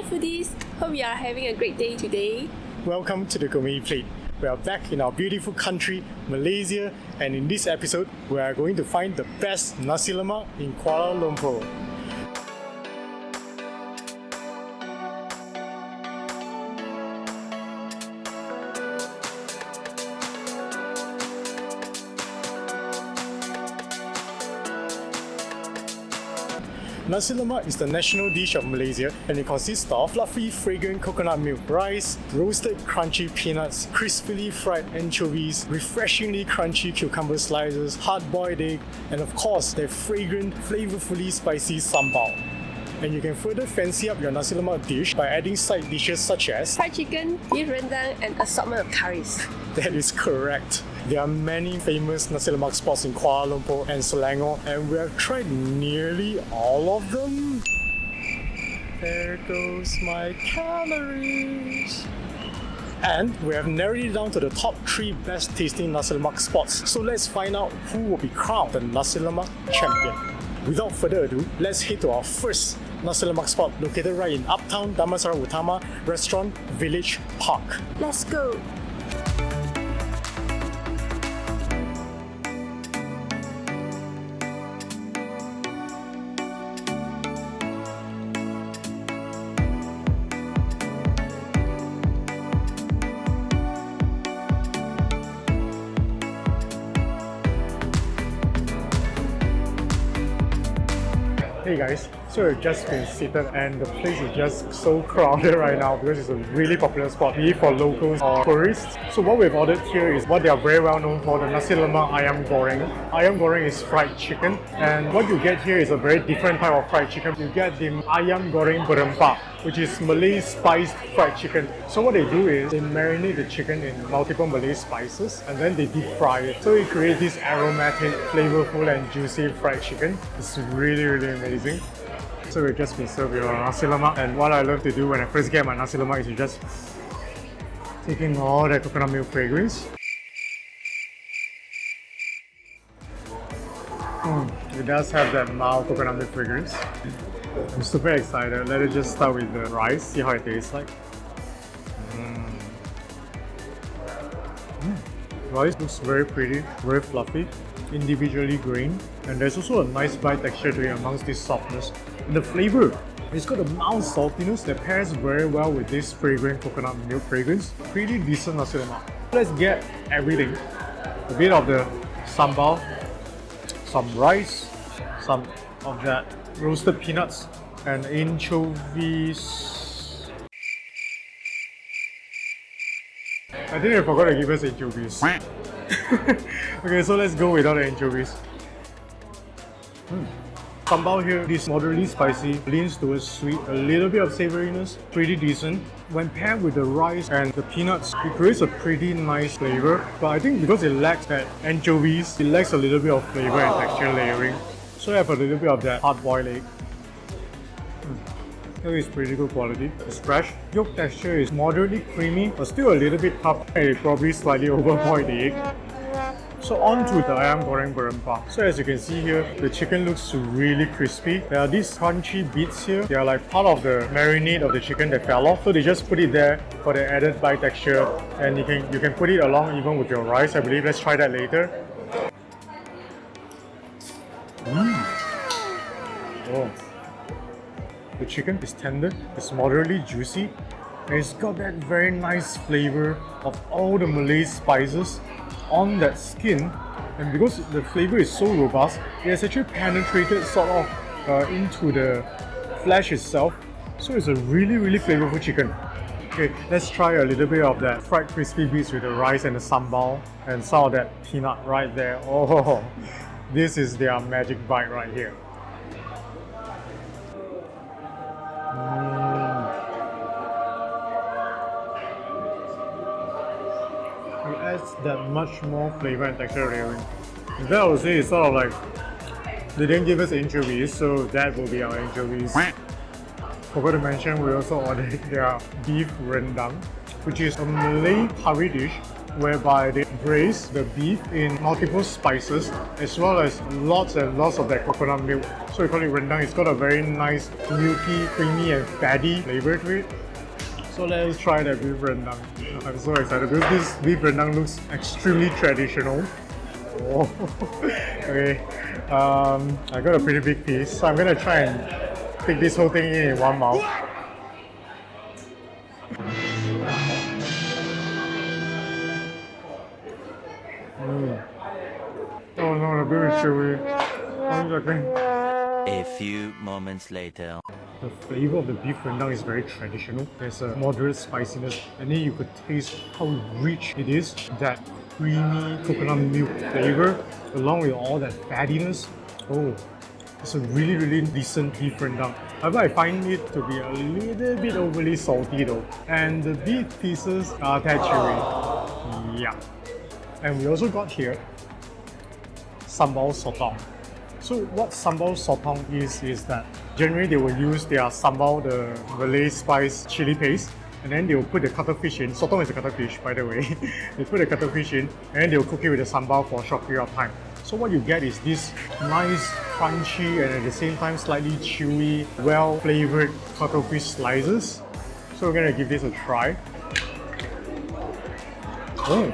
Hi foodies! Hope you are having a great day today. Welcome to the Gourmet Plate. We are back in our beautiful country, Malaysia, and in this episode, we are going to find the best nasi lemak in Kuala Lumpur. Nasi lemak is the national dish of Malaysia and it consists of fluffy, fragrant coconut milk, rice, roasted crunchy peanuts, crispily fried anchovies, refreshingly crunchy cucumber slices, hard-boiled egg, and of course, their fragrant, flavorfully spicy sambal. And you can further fancy up your nasi lemak dish by adding side dishes such as Fried chicken, beef rendang, and assortment of curries. That is correct. There are many famous nasi lemak spots in Kuala Lumpur and Selangor, and we have tried nearly all of them. There goes my calories. And we have narrowed it down to the top 3 best tasting nasi lemak spots. So let's find out who will be crowned the nasi lemak champion. Without further ado, let's head to our first nasi lemak spot located right in Uptown Damansara Utama Restaurant Village Park. Let's go! Hey guys, so we've just been seated and the place is just so crowded right now because it's a really popular spot, be it for locals or tourists. So what we've ordered here is what they are very well known for, the nasi lemak ayam goreng. Ayam goreng is fried chicken, and what you get here is a very different type of fried chicken. You get the ayam goreng berempah, which is Malay spiced fried chicken. So what they do is they marinate the chicken in multiple Malay spices and then they deep fry it. So it creates this aromatic, flavorful and juicy fried chicken. It's really amazing. So we've just been served your nasi lemak, and what I love to do when I first get my nasi lemak is to just take in all that coconut milk fragrance. It does have that mild coconut milk fragrance. I'm super excited. Let us just start with the rice, see how it tastes like. Rice looks very pretty, very fluffy, individually grained, and there's also a nice bite texture to it amongst this softness. And the flavor, it's got a mild saltiness that pairs very well with this fragrant coconut milk fragrance. Pretty decent nasi lemak. Let's get everything. A bit of the sambal, some rice, some of that roasted peanuts, and anchovies. I think they forgot to give us anchovies. Okay, so let's go without the anchovies. Sambal here is moderately spicy, leans towards sweet, a little bit of savouriness, pretty decent. When paired with the rice and the peanuts, it creates a pretty nice flavour. But I think because it lacks that anchovies, it lacks a little bit of flavour and texture layering. So I have a little bit of that hard-boiled egg. It is pretty good quality. It's fresh. Yolk texture is moderately creamy, but still a little bit tough. I probably slightly overboiled the egg. So on to the ayam goreng berempah. So as you can see here, the chicken looks really crispy. There are these crunchy bits here. They are like part of the marinade of the chicken that fell off. So they just put it there for the added bite texture, and you can put it along even with your rice, I believe. Let's try that later. Oh. The chicken is tender, it's moderately juicy, and it's got that very nice flavor of all the Malay spices on that skin. And because the flavor is so robust, it has actually penetrated sort of into the flesh itself. So it's a really flavorful chicken. Okay, let's try a little bit of that fried crispy bits with the rice and the sambal and some of that peanut right there. Oh, this is their magic bite right here. It adds that much more flavor and texture layering. That I would say is sort of like they didn't give us anchovies, so that will be our anchovies. Forgot to mention we also ordered their beef rendang, which is a Malay curry dish whereby they braise the beef in multiple spices as well as lots and lots of that coconut milk. So we call it rendang. It's got a very nice, milky, creamy and fatty flavor to it. So let's try that beef rendang. I'm so excited because this beef rendang looks extremely traditional. Oh. Okay, I got a pretty big piece, so I'm gonna try and pick this whole thing in one mouth. Oh no, the beef is chewy. A few moments later. The flavor of the beef rendang is very traditional. There's a moderate spiciness, and then you could taste how rich it is. That creamy coconut milk flavor, along with all that fattiness. Oh, it's a really, really decent beef rendang. However, I find it to be a little bit overly salty though, and the beef pieces are tad chewy. Yeah. And we also got here sambal sotong. So what sambal sotong is that generally they will use their sambal, the Malay spice chili paste, and then they will put the cuttlefish in. Sotong is a cuttlefish, by the way. They put the cuttlefish in, and then they will cook it with the sambal for a short period of time. So what you get is this nice, crunchy, and at the same time slightly chewy, well-flavored cuttlefish slices. So we're gonna give this a try. Oh,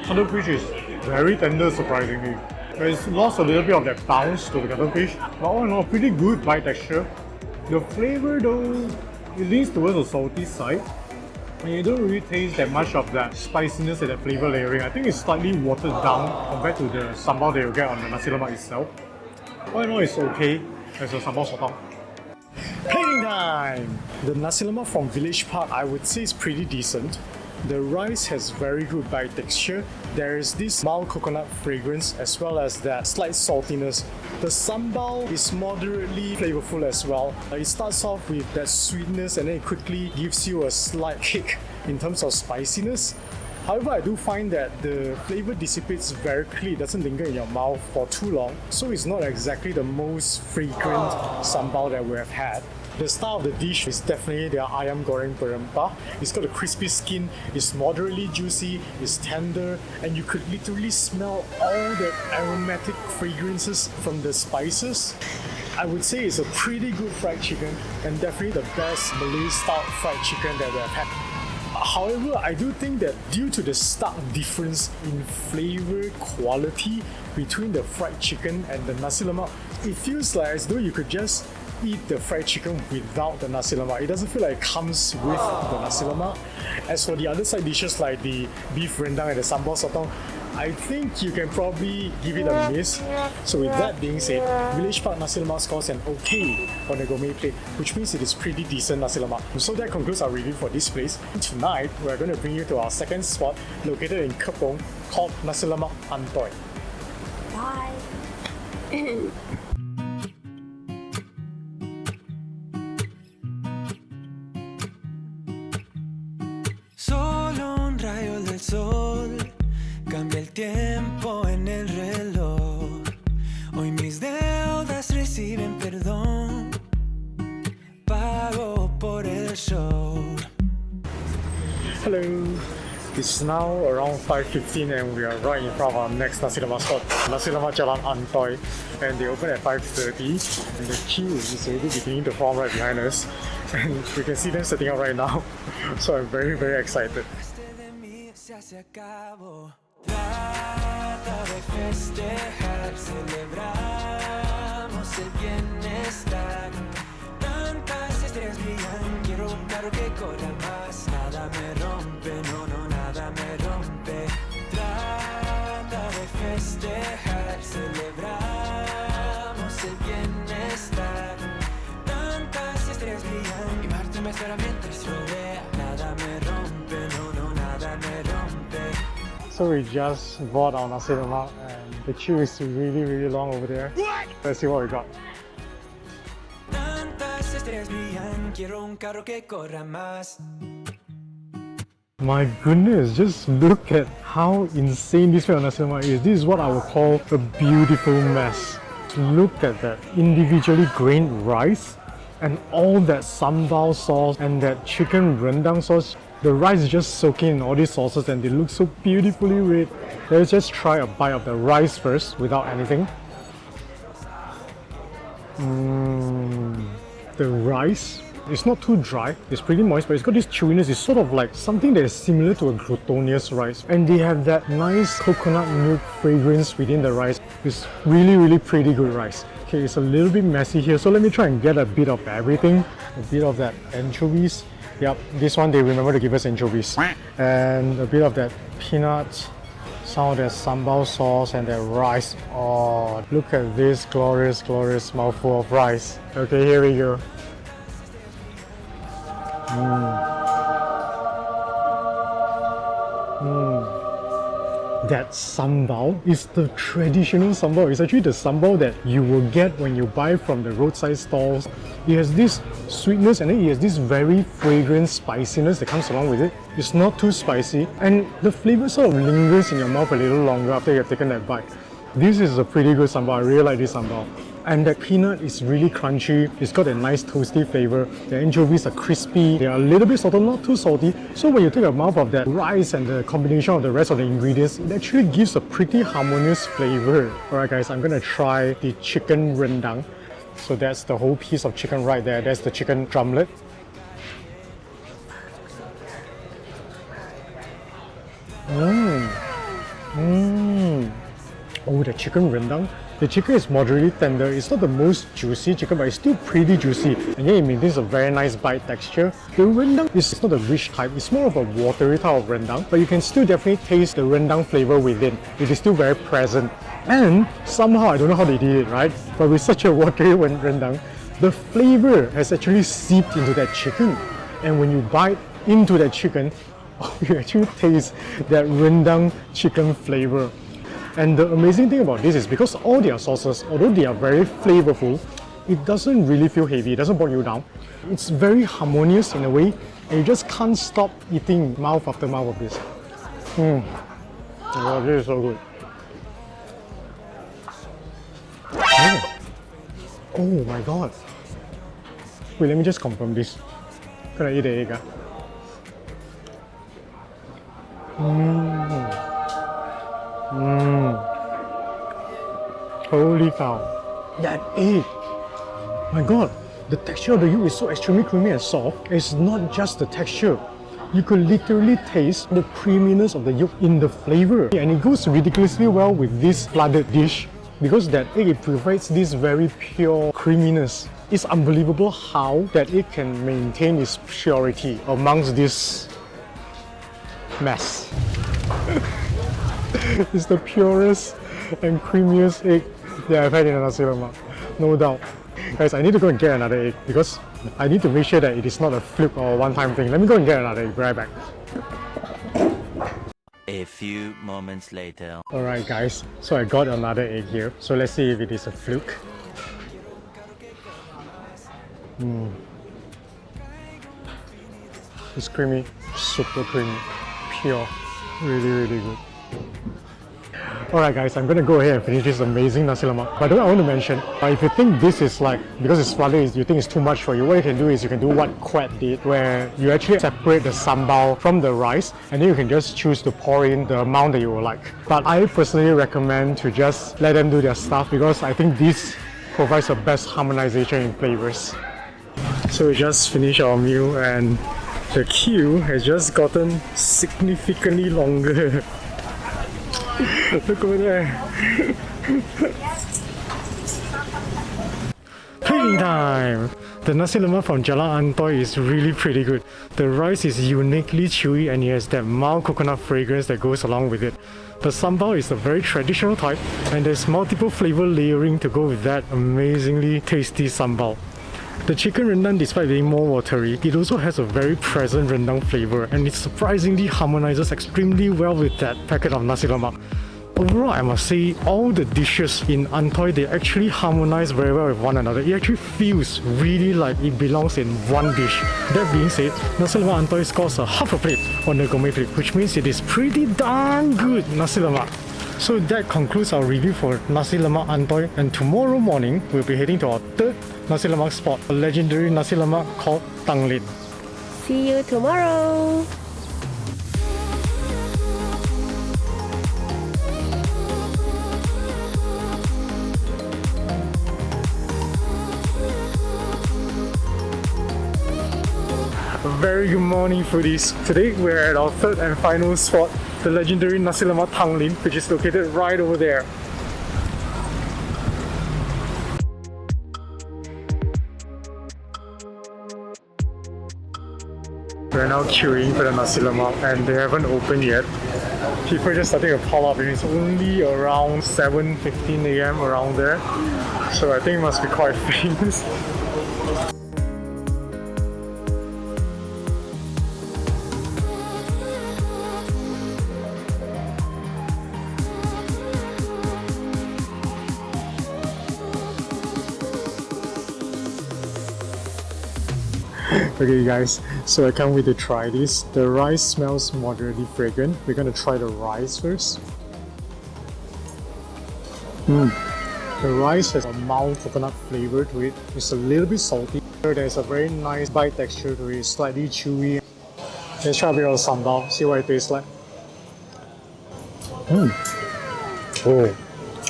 cuttlefish is very tender, surprisingly. There's lost a little bit of that bounce to the cuttlefish, but all in all, pretty good bite texture. The flavor though, it leans towards the salty side, and you don't really taste that much of that spiciness and that flavor layering. I think it's slightly watered down compared to the sambal that you get on the nasi lemak itself. All in all, it's okay as a sambal sotong. Plating time! The nasi lemak from Village Park, I would say, is pretty decent. The rice has very good bite texture. There is this mild coconut fragrance as well as that slight saltiness. The sambal is moderately flavorful as well. It starts off with that sweetness and then it quickly gives you a slight kick in terms of spiciness. However, I do find that the flavor dissipates very quickly. It doesn't linger in your mouth for too long, so it's not exactly the most fragrant sambal that we have had. The style of the dish is definitely their ayam goreng berempah. It's got a crispy skin, it's moderately juicy, it's tender, and you could literally smell all the aromatic fragrances from the spices. I would say it's a pretty good fried chicken and definitely the best Malay style fried chicken that we have had. However, I do think that due to the stark difference in flavor quality between the fried chicken and the nasi lemak, it feels like as though you could just eat the fried chicken without the nasi lemak. It doesn't feel like it comes with the nasi lemak. As for the other side dishes like the beef rendang and the sambal sotong, I think you can probably give it a miss. So with that being said, Village Park Nasi Lemak scores an okay on the gourmet plate, which means it is pretty decent nasi lemak. So that concludes our review for this place. Tonight, we're going to bring you to our second spot located in Kepong called Nasi Lemak Antoi. Bye! Solo un rayo del sol cambia el tiempo en el reloj. Hoy mis deudas reciben perdón. Pago por el show. Hello! It's now around 5:15 and we are right in front of our next Nasi Lemak spot, Nasi Lemak Jalan Antoi, and they open at 5:30 and the queue is already beginning to form right behind us and we can see them setting up right now, so I'm very excited. De mí se acabó. Trata de festejar, celebramos el bienestar. Tantas estrellas brillan, quiero un carro que corra más. Nada me rompe, no, nada me rompe. Trata de festejar, celebramos el bienestar. Tantas estrellas brillan y Marte me espera mientras rodea. Nada me rompe, no, nada me rompe. So we just bought our Nasi Lemak and the queue is really long over there. Let's see what we got. Tantas estrellas brillan, quiero un carro que corra más. My goodness, just look at how insane this way of Nasi Lemak is. This is what I would call a beautiful mess. Look at that individually grained rice and all that sambal sauce and that chicken rendang sauce. The rice is just soaking in all these sauces and they look so beautifully red. Let's just try a bite of the rice first without anything. The rice, it's not too dry, it's pretty moist, but it's got this chewiness. It's sort of like something that is similar to a glutinous rice. And they have that nice coconut milk fragrance within the rice. It's really pretty good rice. Okay, it's a little bit messy here, so let me try and get a bit of everything. A bit of that anchovies. Yep, this one they remember to give us anchovies. And a bit of that peanut, some of that sambal sauce and that rice. Oh, look at this glorious mouthful of rice. Okay, here we go. That sambal is the traditional sambal. It's actually the sambal that you will get when you buy from the roadside stalls. It has this sweetness and then it has this very fragrant spiciness that comes along with it. It's not too spicy and the flavor sort of lingers in your mouth a little longer after you've taken that bite. This is a pretty good sambal. I really like this sambal. And that peanut is really crunchy. It's got a nice toasty flavor. The anchovies are crispy. They are a little bit salty, not too salty. So when you take a mouth of that rice and the combination of the rest of the ingredients, it actually gives a pretty harmonious flavor. Alright guys, I'm gonna try the chicken rendang. So that's the whole piece of chicken right there. That's the chicken drumlet. Oh, the chicken rendang. The chicken is moderately tender. It's not the most juicy chicken, but it's still pretty juicy. And yet it maintains a very nice bite texture. The rendang is not a rich type. It's more of a watery type of rendang, but you can still definitely taste the rendang flavor within. It is still very present. And somehow, I don't know how they did it, right? But with such a watery rendang, the flavor has actually seeped into that chicken. And when you bite into that chicken, you actually taste that rendang chicken flavor. And the amazing thing about this is because all their sauces, although they are very flavorful, it doesn't really feel heavy, it doesn't bog you down. It's very harmonious in a way, and you just can't stop eating mouth after mouth of this. Oh, this is so good. Oh my god. Wait, let me just confirm this. Can I eat the egg? Holy cow. That egg. My god. The texture of the yolk is so extremely creamy and soft. It's not just the texture. You could literally taste the creaminess of the yolk in the flavor. And it goes ridiculously well with this flooded dish because that egg, it provides this very pure creaminess. It's unbelievable how that egg can maintain its purity amongst this mess. It's the purest and creamiest egg that I've had in a nasi lemak, no doubt. Guys, I need to go and get another egg because I need to make sure that it is not a fluke or a one-time thing. Let me go and get another egg, be right back. A few moments later. Alright guys, so I got another egg here. So let's see if it is a fluke. It's creamy, super creamy, pure, really good. Alright guys, I'm gonna go ahead and finish this amazing nasi lemak. By the way, I want to mention, if you think this is like, because it's flooded, you think it's too much for you, what you can do is you can do what Quat did, where you actually separate the sambal from the rice, and then you can just choose to pour in the amount that you would like. But I personally recommend to just let them do their stuff because I think this provides the best harmonization in flavors. So we just finished our meal and the queue has just gotten significantly longer. Look over there. Plating time! The nasi lemak from Jalan Antoy is really pretty good. The rice is uniquely chewy and it has that mild coconut fragrance that goes along with it. The sambal is a very traditional type and there's multiple flavor layering to go with that amazingly tasty sambal. The chicken rendang, despite being more watery, it also has a very present rendang flavor and it surprisingly harmonizes extremely well with that packet of nasi lemak. Overall, I must say, all the dishes in Antoy, they actually harmonize very well with one another. It actually feels really like it belongs in one dish. That being said, nasi lemak Antoy scores a half a plate on the gourmet plate, which means it is pretty darn good nasi lemak. So that concludes our review for nasi lemak Antoy, and tomorrow morning we'll be heading to our third nasi lemak spot, a legendary nasi lemak called Tanglin. See you tomorrow. Very good morning, foodies. Today we're at our third and final spot, the legendary Nasi Lemak Tanglin, which is located right over there. We're now queuing for the Nasi Lemak and they haven't opened yet. People are just starting to pile up and it's only around 7:15 AM around there. So I think it must be quite famous. Okay guys, so I can't wait to try this. The rice smells moderately fragrant. We're gonna try the rice first. The rice has a mild coconut flavor to it. It's a little bit salty. There's a very nice bite texture to it, slightly chewy. Let's try a bit of sambal, see what it tastes like. Oh,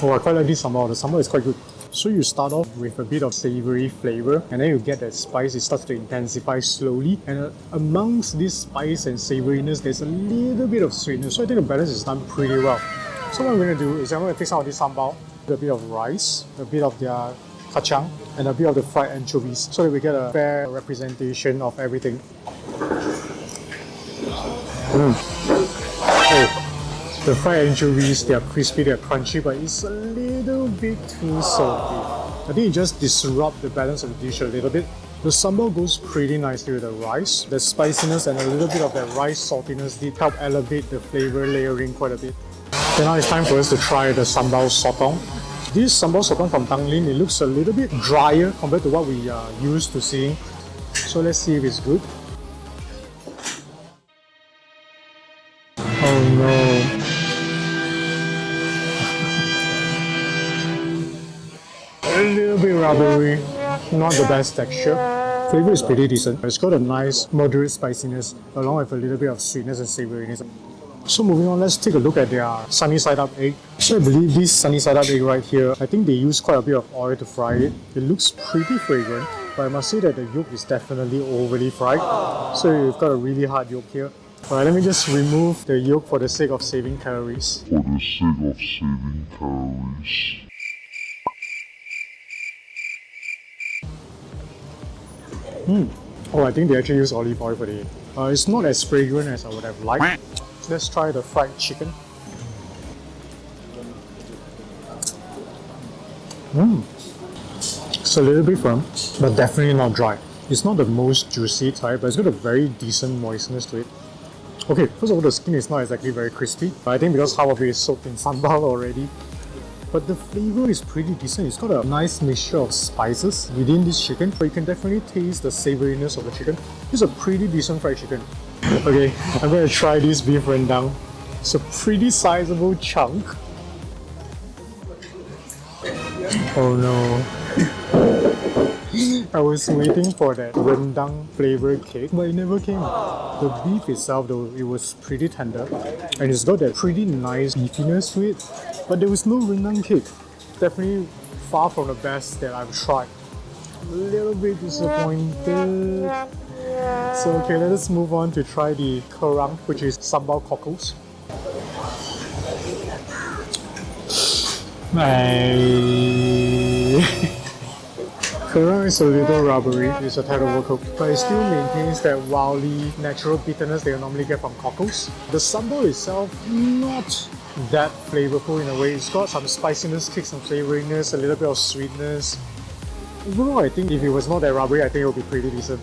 I quite like this sambal. The sambal is quite good. So you start off with a bit of savory flavor and then you get that spice, it starts to intensify slowly, and amongst this spice and savoriness there's a little bit of sweetness, so I think the balance is done pretty well. So what I'm going to do is I'm going to take some of this sambal, a bit of rice, a bit of their kacang and a bit of the fried anchovies so that we get a fair representation of everything. The fried anchovies, they are crispy, they are crunchy, but it's a little bit too salty. I think it just disrupts the balance of the dish a little bit. The sambal goes pretty nicely with the rice. The spiciness and a little bit of that rice saltiness did help elevate the flavor layering quite a bit. Then now it's time for us to try the sambal sotong. This sambal sotong from Tanglin, it looks a little bit drier compared to what we are used to seeing. So let's see if it's good. Oh no. A little bit rubbery, not the best texture. Flavor is pretty decent. It's got a nice moderate spiciness along with a little bit of sweetness and savouriness. So moving on, let's take a look at their sunny side up egg. So I believe this sunny side up egg right here, I think they use quite a bit of oil to fry it. It looks pretty fragrant, but I must say that the yolk is definitely overly fried. So you've got a really hard yolk here. Alright, let me just remove the yolk for the sake of saving calories. Oh, I think they actually use olive oil for the egg. It's not as fragrant as I would have liked. Let's try the fried chicken. It's a little bit firm, but definitely not dry. It's not the most juicy type, but it's got a very decent moistness to it. Okay, first of all, the skin is not exactly very crispy, but I think because half of it is soaked in sambal already. But the flavor is pretty decent. It's got a nice mixture of spices within this chicken, but you can definitely taste the savouriness of the chicken. It's a pretty decent fried chicken. Okay, I'm going to try this beef rendang. It's a pretty sizable chunk. Oh no. I was waiting for that rendang flavored cake, but it never came. The beef itself though, it was pretty tender and it's got that pretty nice beefiness to it, but there was no rendang cake. Definitely far from the best that I've tried. A little bit disappointed. So okay, let us move on to try the kerang, which is sambal cockles. Kerang is a little rubbery, it's a tad overcooked, but it still maintains that wildly natural bitterness that you normally get from cockles. The sambal itself, not that flavorful in a way. It's got some spiciness, kicks some flavouriness, a little bit of sweetness. Overall, I think if it was not that rubbery, I think it would be pretty decent.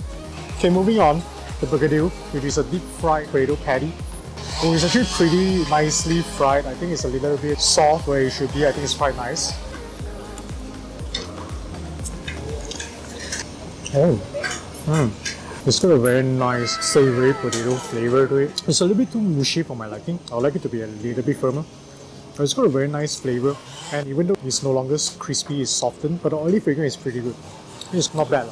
Okay, moving on, the bergedil, which is a deep fried potato patty. Oh, it's actually pretty nicely fried. I think it's a little bit soft where it should be. I think it's quite nice. It's got a very nice savoury potato flavour to it. It's a little bit too mushy for my liking. I would like it to be a little bit firmer. But it's got a very nice flavour, and even though it's no longer crispy, it's softened, but the oily fragrance is pretty good. It's not bad.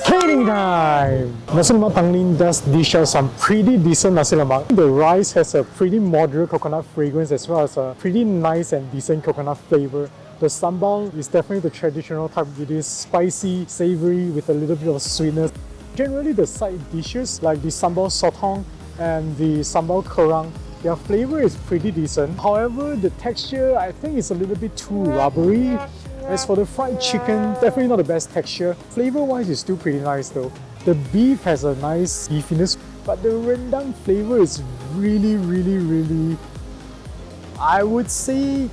Plating time! Nasi Lemak Tanglin does dish out some pretty decent nasi lemak. The rice has a pretty moderate coconut fragrance as well as a pretty nice and decent coconut flavour. The sambal is definitely the traditional type. It is spicy, savoury with a little bit of sweetness. Generally, the side dishes like the sambal sotong and the sambal kerang, their flavor is pretty decent. However, the texture I think is a little bit too rubbery. As for the fried chicken, definitely not the best texture. Flavor-wise, it's still pretty nice though. The beef has a nice beefiness, but the rendang flavor is really, I would say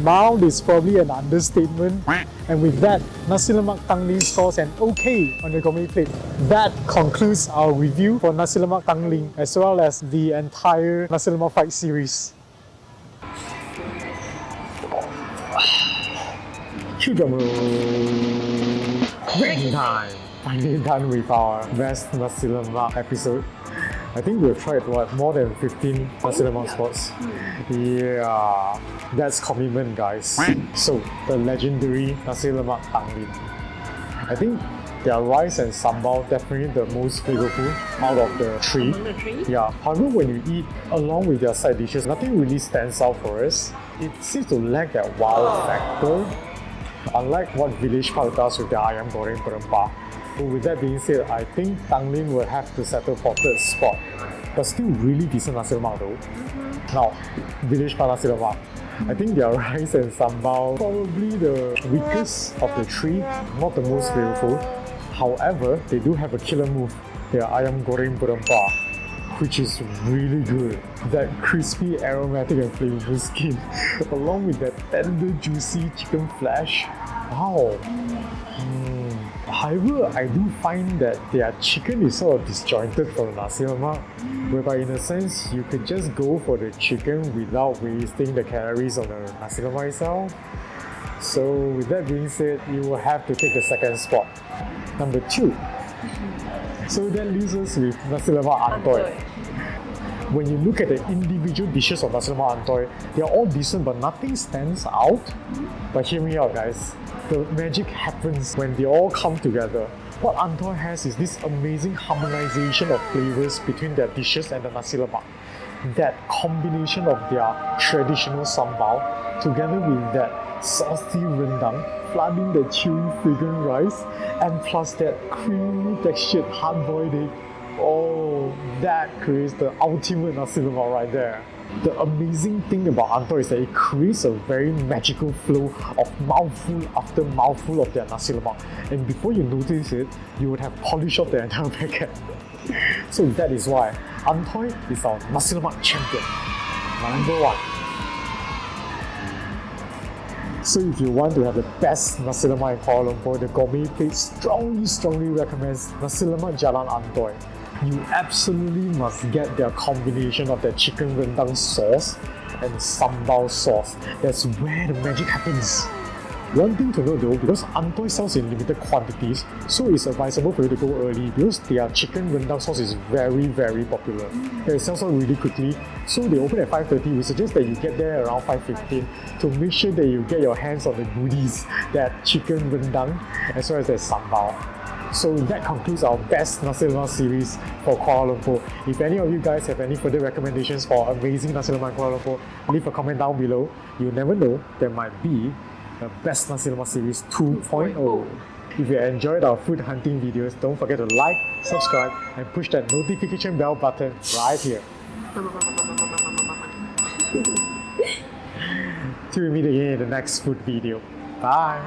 mild is probably an understatement. And with that, Nasi Lemak Tanglin scores an OK on the gourmet plate. That concludes our review for Nasi Lemak Tanglin as well as the entire Nasi Lemak Fried series. Cue drum roll. Rating time! Finally done with our best Nasi Lemak episode. I think we've tried more than 15 Nasi Lemak spots. Yeah, that's commitment, guys. So, the legendary Nasi Lemak Tanglin. I think their rice and sambal definitely the most flavorful out of the three. Yeah, however, when you eat along with their side dishes, nothing really stands out for us. It seems to lack that wow factor. Unlike what Village Park does with their ayam goreng perempah. But with that being said, I think Tanglin will have to settle for third spot. But still really decent Nasi Lemak though. Now, Village Park Nasi Lemak. I think their rice and sambal probably the weakest of the three, not the most flavorful. However, they do have a killer move, their ayam goreng perempah, which is really good. That crispy, aromatic and flavorful skin, along with that tender, juicy chicken flesh. Wow. However, I do find that their chicken is sort of disjointed from Nasi Lemak, whereby in a sense, you could just go for the chicken without wasting the calories on the Nasi Lemak itself. So with that being said, you will have to take the second spot. Number 2. So that leaves us with Nasi Lemak Antoi. When you look at the individual dishes of Nasi Lemak Antoi, they are all decent but nothing stands out. But hear me out, guys. The magic happens when they all come together. What Antoi has is this amazing harmonization of flavors between their dishes and the Nasi Lemak. That combination of their traditional sambal together with that saucy rendang flooding the chewy fragrant rice and plus that creamy textured hard-boiled egg. Oh, that creates the ultimate Nasi Lemak right there. The amazing thing about Antoi is that it creates a very magical flow of mouthful after mouthful of their Nasi Lemak. And before you notice it, you would have polished off the entire packet. So that is why Antoi is our Nasi Lemak champion. Number 1. So if you want to have the best Nasi Lemak in Kuala Lumpur, the gourmet plate strongly recommends Nasi Lemak Jalan Antoi. You absolutely must get their combination of their chicken rendang sauce and sambal sauce. That's where the magic happens. One thing to note though, because Antoi sells in limited quantities, so it's advisable for you to go early because their chicken rendang sauce is very popular. It sells out really quickly, so they open at 5:30. We suggest that you get there around 5:15 to make sure that you get your hands on the goodies, that chicken rendang as well as that sambal. So that concludes our best Nasi Lemak series for Kuala Lumpur. If any of you guys have any further recommendations for amazing Nasi Lemak in Kuala Lumpur, leave a comment down below. You never know, there might be the best Nasi Lemak series 2.0. If you enjoyed our food hunting videos, don't forget to like, subscribe and push that notification bell button right here. Till we meet again in the next food video. Bye!